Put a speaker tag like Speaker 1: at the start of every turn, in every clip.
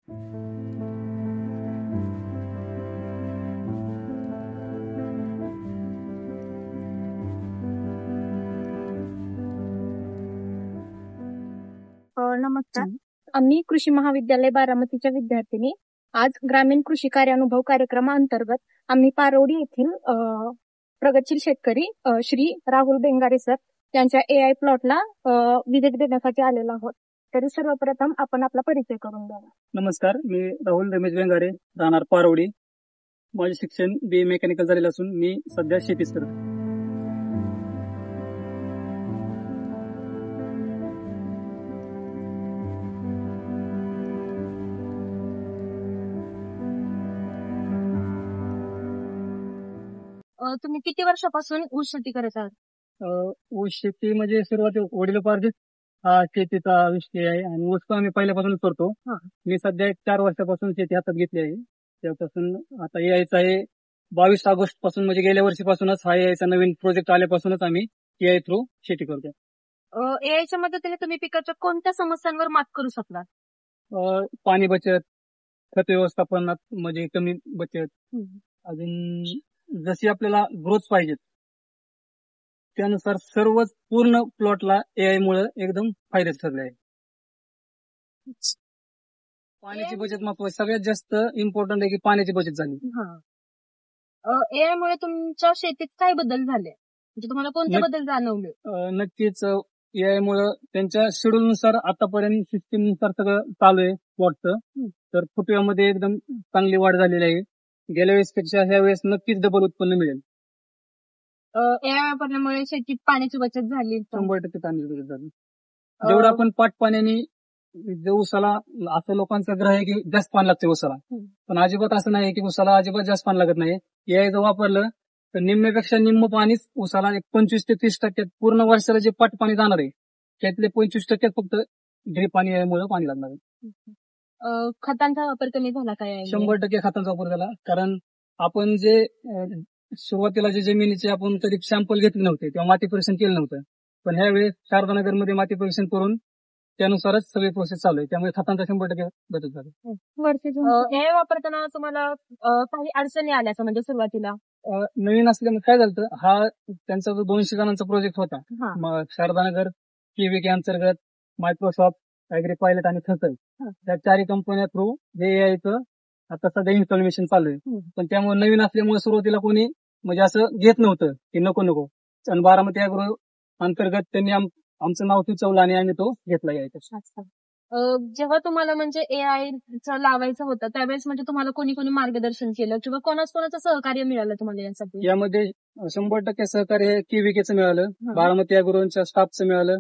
Speaker 1: नमस्कार. आम्ही कृषी महाविद्यालय बारामतीच्या विद्यार्थिनी आज ग्रामीण कृषी कार्यानुभव कार्यक्रमाअंतर्गत आम्ही पारवडी येथील प्रगतशील शेतकरी श्री राहुल बेंगारे सर यांच्या AI प्लॉटला व्हिजिट देण्यासाठी आलेलो आहोत. तरी सर्वप्रथम आपण आपला परिचय करून द्या.
Speaker 2: नमस्कार, मी राहुल रमेश बेंगारे, राहणार पारवडी. माझे शिक्षण BA मेकॅनिकल झालेलं असून मी सध्या शेतीच करतो.
Speaker 1: तुम्ही किती वर्षापासून ऊस शेती करत आहात?
Speaker 2: ऊस शेती म्हणजे सुरुवाती वडिलोपार्जित हा शेतीचा विषय आहे आणि ऊस पण आम्ही पहिल्यापासूनच करतो. मी सध्या 4 वर्षापासून शेती हातात घेतली आहे. त्यापासून आता AIचा आहे 22 ऑगस्ट पासून म्हणजे गेल्या वर्षीपासूनच हा AIचा नवीन प्रोजेक्ट आल्यापासूनच आम्ही AI थ्रू शेती करतो.
Speaker 1: AIच्या मदतीने तुम्ही पिकाच्या कोणत्या समस्यांवर मात करू शकला?
Speaker 2: पाणी बचत, खत व्यवस्थापनात म्हणजे कमी बचत, अजून जशी आपल्याला ग्रोथ पाहिजेत त्यानुसार सर्वच पूर्ण प्लॉटला AI मुळे एकदम फायद्याचं ठरले आहे. पाण्याची बचत महत्वाची, सगळ्यात जास्त इम्पॉर्टंट आहे की पाण्याची बचत झाली.
Speaker 1: AI मुळे तुमच्या शेतीत काय बदल झाले, म्हणजे तुम्हाला कोणते बदल जाणवले?
Speaker 2: नक्कीच AI मुळे त्यांच्या शेड्यूल नुसार आतापर्यंत सिस्टीम नुसार सगळं चालू आहे प्लॉटचं. तर फुटव्यामध्ये एकदम चांगली वाढ झालेली आहे. गेल्या वेळेसपेक्षा ह्या वेळेस नक्कीच डबल उत्पन्न मिळेल.
Speaker 1: AI वापरल्यामुळे शेतीत पाण्याची बचत झाली.
Speaker 2: 100% पाण्याची बचत झाली. जेवढं आपण पाट पाण्याने ऊसाला, असं लोकांचा ग्रह आहे की जास्त पाणी लागते ऊसाला, पण अजिबात असं नाही की ऊसाला अजिबात जास्त पाणी लागत नाही. AI जर वापरलं तर निम्म्यापेक्षा निम्म पाणीच ऊसाला 25 ते 30% पूर्ण वर्षाला जे पाट पाणी जाणार आहे त्यातले 25% फक्त ड्रीप पाणी मुळे पाणी लागणार आहे.
Speaker 1: खतांचा वापर कमी झाला काय?
Speaker 2: 100% खतांचा वापर झाला. कारण आपण जे सुरुवातीला जे जमिनीचे आपण कधी सॅम्पल घेतले नव्हते तेव्हा माती परीक्षण केलं नव्हतं, पण ह्यावेळेस शारदानगरमध्ये माती परीक्षण करून त्यानुसारच सगळी प्रोसेस चालू आहे. त्यामुळे खतांचा 100% बचत झाली.
Speaker 1: AI वापरताना तुम्हाला काही अडचणी आल्या म्हणजे सुरुवातीला?
Speaker 2: नवीन असल्यामुळे काय झालं, हा त्यांचा जो 200 जणांचा प्रोजेक्ट होता, शारदानगर, KVK अंतर्गत, मायक्रोसॉफ्ट, ऍग्री पायलट आणि थसल, त्या 4 कंपन्या थ्रू जे AIचं आता सध्या इन्स्टॉलेशन चालू आहे. पण त्यामुळे नवीन असल्यामुळे सुरुवातीला कोणी म्हणजे असं घेत नव्हतं की नको. आणि बारामती ऍग्रो अंतर्गत त्यांनी आमचं नाव सुचवलं आणि आम्ही तो घेतला यायचा.
Speaker 1: जेव्हा तुम्हाला म्हणजे AI लावायचं होतं त्यावेळेस म्हणजे तुम्हाला कोणी मार्गदर्शन केलं किंवा कोणाचं सहकार्य मिळालं तुम्हाला यासाठी?
Speaker 2: यामध्ये 100% सहकार्य KVKचं मिळालं, बारामती ऍग्रोच्या स्टाफचं मिळालं,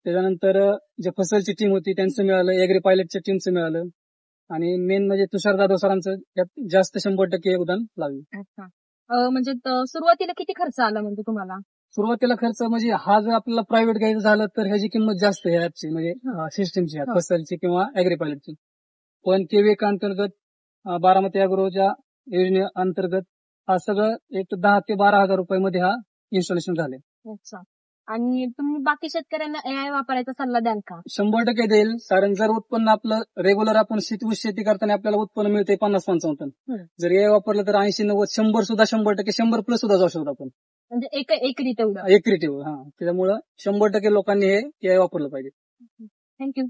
Speaker 2: त्याच्यानंतर जे फसलची टीम होती त्यांचं मिळालं, ऍग्री पायलटच्या टीमचं मिळालं आणि मेन म्हणजे तुषार जाधव सरांचं यात जास्त 100% योगदान लागलं.
Speaker 1: म्हणजे सुरुवातीला किती खर्च आला म्हणजे तुम्हाला?
Speaker 2: सुरुवातीला खर्च म्हणजे हा जर आपल्याला प्रायव्हेट घ्यायचं झालं तर ह्याची किंमत जास्त आहे ऍपची, म्हणजे सिस्टीमची, फसलची किंवा ऍग्री पायलटची. पण KVK अंतर्गत, बारामती ऍग्रोच्या योजने अंतर्गत हा सगळं एक 10 ते 12 हजार रुपयामध्ये हा इन्स्टॉलेशन झाले.
Speaker 1: अच्छा. आणि तुम्ही बाकी शेतकऱ्यांना AI वापरायचा सल्ला द्याल का?
Speaker 2: 100% देईल. कारण जर उत्पन्न आपलं रेग्युलर आपण शेती करताना आपल्याला उत्पन्न मिळते 50-55 टन, जर AI वापरलं तर 80-90 100 सुद्धा 100% 100 प्लस सुद्धा जाऊ शकतो आपण,
Speaker 1: म्हणजे एकरी तेवढं.
Speaker 2: एकरी तेवढं. त्याच्यामुळे 100% लोकांनी हे AI वापरलं पाहिजे.
Speaker 1: थँक्यू.